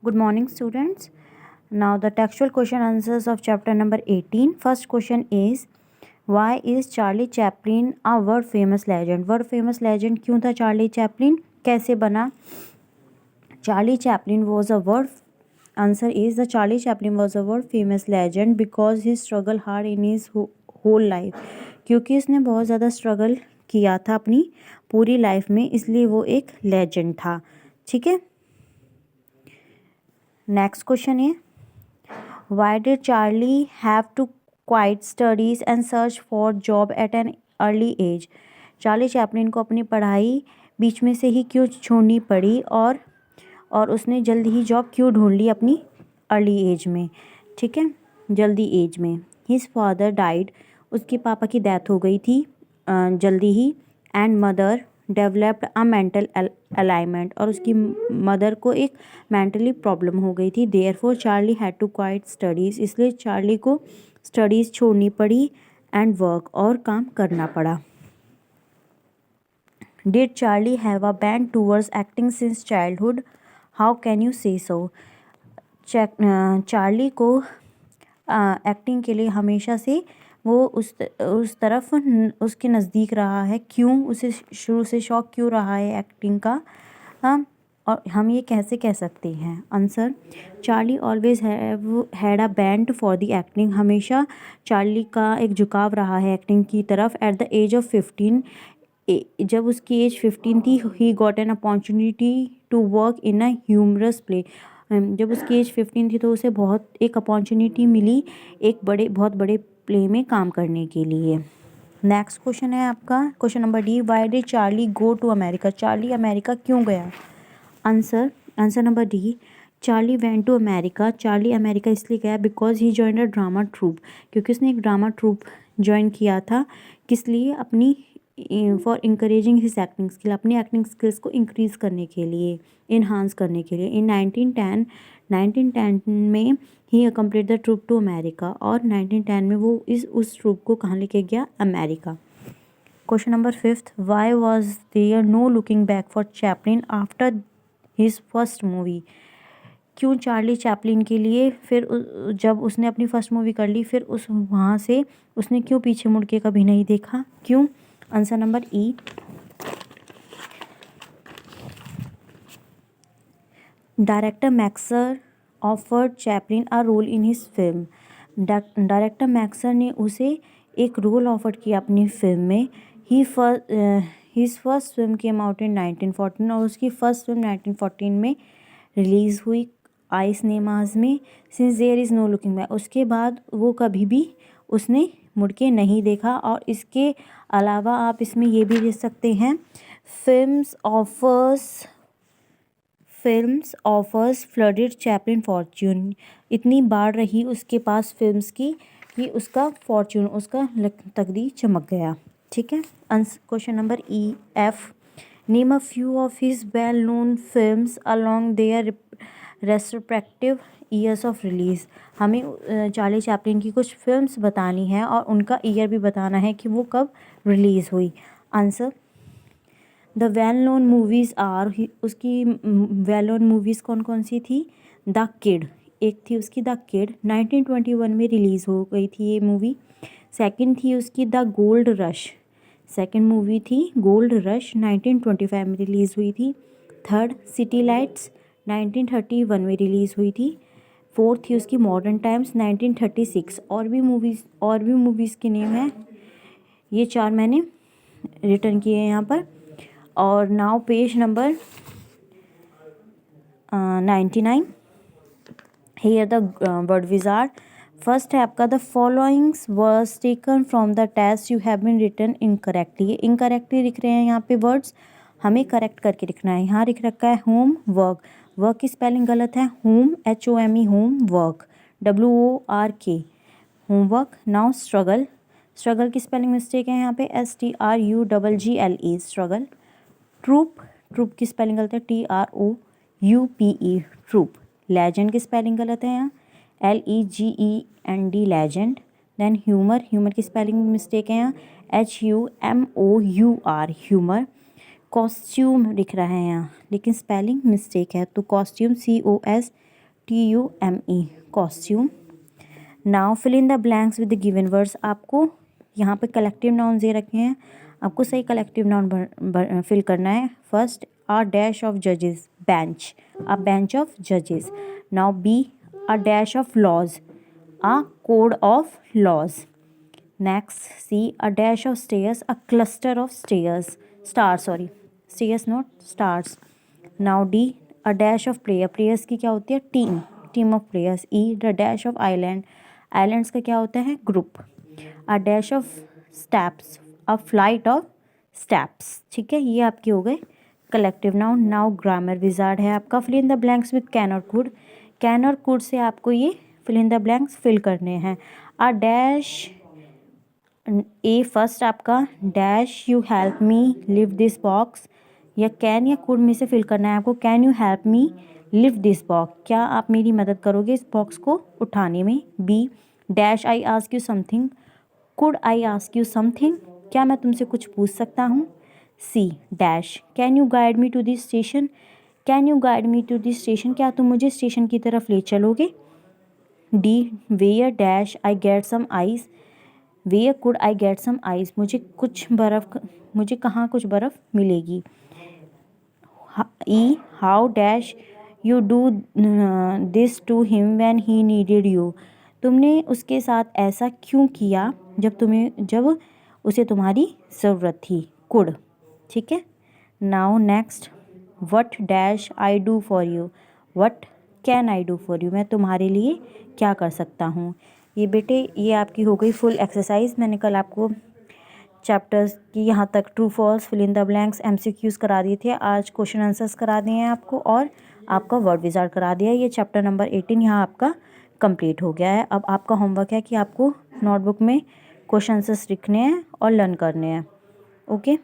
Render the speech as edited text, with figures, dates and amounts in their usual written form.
Good morning, students. Now, the textual question answers of chapter number 18. First question is, why is Charlie Chaplin a world famous legend? World famous legend क्यों था Charlie Chaplin? कैसे बना? Charlie Chaplin was a world answer is the Charlie Chaplin was a world famous legend because he struggled hard in his whole life. क्योंकि उसने बहुत ज़्यादा struggle किया था अपनी पूरी लाइफ में, इसलिए वो एक लेजेंड था. ठीक है. नेक्स्ट क्वेश्चन है, why did Charlie have to quit studies and search for job at an early age? Charlie Chaplin को अपनी पढ़ाई बीच में से ही क्यों छोड़नी पड़ी और उसने जल्दी ही जॉब क्यों ढूंढ ली अपनी अर्ली एज में. ठीक है, जल्दी एज में. हिज फादर डाइड, उसके पापा की डेथ हो गई थी जल्दी ही. And mother developed a mental alignment, और उसकी मदर को एक मेंटली प्रॉब्लम हो गई थी. Therefore Charlie had to quit studies, इसलिए चार्ली को स्टडीज़ छोड़नी पड़ी एंड वर्क, और काम करना पड़ा. Did Charlie have a bent towards acting since childhood? How can you say so? Charlie को एक्टिंग के लिए हमेशा से वो उस तरफ उसके नज़दीक रहा है. क्यों? उसे शुरू से शौक़ क्यों रहा है एक्टिंग का? और हम ये कैसे कह सकते हैं? Answer, Charlie always had a bent for the acting. हमेशा चार्ली का एक झुकाव रहा है एक्टिंग की तरफ. एट द एज ऑफ 15, जब उसकी एज 15 थी, he got an opportunity to work in a humorous play. जब उसकी एज 15 थी तो उसे एक अपॉर्चुनिटी मिली एक बहुत बड़े प्ले में काम करने के लिए. नेक्स्ट क्वेश्चन है आपका question number D, why did Charlie go to America? Charlie America क्यों गया? Answer number D, Charlie went to America. Charlie America इसलिए गया because he joined a drama troupe, क्योंकि उसने एक ड्रामा ट्रूप ज्वाइन किया था. किस लिए? अपनी for encouraging his acting skill, अपनी एक्टिंग स्किल्स को इंक्रीज़ करने के लिए, इन्हांस करने के लिए. इन 1910 में ही complete the troop to America, और 1910 में वो उस ट्रूप को कहाँ लेके गया? America. Question number 5, why was there no looking back for Chaplin after his first movie? क्यों चार्ली चैपलिन के लिए फिर जब उसने अपनी फर्स्ट मूवी कर ली, फिर वहाँ से उसने क्यों पीछे मुड़ के कभी नहीं देखा? क्यों? Answer number E, director Maxer offered Chaplin a role in his film. Director Maxer ने उसे एक रोल ऑफर किया अपनी फिल्म में. His first film came out in 1914, और उसकी फर्स्ट फिल्म 1914 में रिलीज़ हुई आई सिनेमाज में. Since there is no looking back, उसके बाद वो कभी भी उसने मुड़ के नहीं देखा. और इसके अलावा आप इसमें ये भी देख सकते हैं, films offers flooded Chaplin Fortune. इतनी बाढ़ रही उसके पास फिल्म्स की कि उसका फॉर्च्यून, उसका तकदीर चमक गया. ठीक है. Question number E F, name a few of his well known films along their respective years of release. हमें चार्ली चैपलिन की कुछ फिल्म्स बतानी है और उनका ईयर भी बताना है कि वो कब रिलीज़ हुई. Answer, the well known movies are, उसकी वेल नोन मूवीज़ कौन कौन सी थी? द किड, एक थी उसकी द किड, 1921 में रिलीज़ हो गई थी ये मूवी. सेकंड थी उसकी the gold rush, second movie थी गोल्ड रश, 1925 में रिलीज़ हुई थी. थर्ड, सिटी लाइट्स, 1931 में रिलीज़ हुई थी. फोर्थ थी उसकी मॉडर्न टाइम्स, 1936. और भी मूवीज़ के नेम हैं, ये 4 मैंने रिटर्न किए हैं यहाँ पर. और now page number 99, here the word wizard. First है आपका, the followings words taken from the test you have been written incorrectly. ये इनकरेक्टली लिख रहे हैं यहाँ पे वर्ड्स, हमें करेक्ट करके लिखना है. यहाँ लिख रखा है होम वर्क, वर्क की स्पेलिंग गलत है. Home HOME home work, WORK homework. Now struggle, struggle की स्पेलिंग मिस्टेक है यहाँ पे, STRUGGLE स्ट्रगल. ट्रूप की स्पेलिंग गलत है, TROUPE ट्रूप. लेजेंड की स्पेलिंग गलत है यहाँ, LEGEND लेजेंड. देन ह्यूमर की स्पेलिंग मिस्टेक है यहाँ, HUMOUR ह्यूमर. कॉस्ट्यूम लिख रहा है यहाँ, लेकिन स्पेलिंग मिस्टेक है, तो costume COSTUME COSTUME costume. Now fill in the blanks with the given words. आपको यहाँ पे कलेक्टिव नाउन दे रखे हैं, आपको सही कलेक्टिव नाउन फिल करना है। फर्स्ट, अ डैश ऑफ जजेस, बेंच, अ बेंच ऑफ जजेस। Now B, a dash of laws, a code of laws. Next C, a dash of stairs, a cluster of stairs, stars, sorry stairs not stars. Now D, a dash of player, players की क्या होती है, team, team of players. E, the dash of island, islands का क्या होता है, group. A dash of steps, a flight of steps. ठीक है, ये आपके हो गए collective noun. Now grammar wizard है आपका। Fill in the blanks with can और कुड। कैन और कुड से आपको ये fill in the blanks fill करने हैं। अ डैश, ए फर्स्ट आपका dash you help me lift this box, या कैन या कुड में से फिल करना है आपको। Can you help me lift this box, क्या आप मेरी मदद करोगे इस बॉक्स को उठाने में। B, dash I ask you something, could I ask you something, क्या मैं तुमसे कुछ पूछ सकता हूँ। C, dash can you guide me to this station, can you guide me to this station, क्या तुम मुझे स्टेशन की तरफ ले चलोगे। D, where dash I get some ice, where could I get some ice, मुझे कहाँ कुछ बर्फ़ मिलेगी। E, how dash you do this to him when he needed you, तुमने उसके साथ ऐसा क्यों किया जब उसे तुम्हारी ज़रूरत थी। कुड, ठीक है। Now next, what dash I do for you, what can I do for you, मैं तुम्हारे लिए क्या कर सकता हूँ। ये बेटे ये आपकी हो गई फुल एक्सरसाइज। मैंने कल आपको चैप्टर्स की यहाँ तक true false, fill in the blanks, MCQs करा दिए थे। आज क्वेश्चन आंसर्स करा दिए हैं आपको और आपका वर्ड विजार्ड करा दिया है। ये चैप्टर नंबर 18 यहाँ आपका कंप्लीट हो गया है। अब आपका होमवर्क है कि आपको नोटबुक में क्वेश्चन आंसर्स लिखने हैं और लर्न करने हैं। ओके।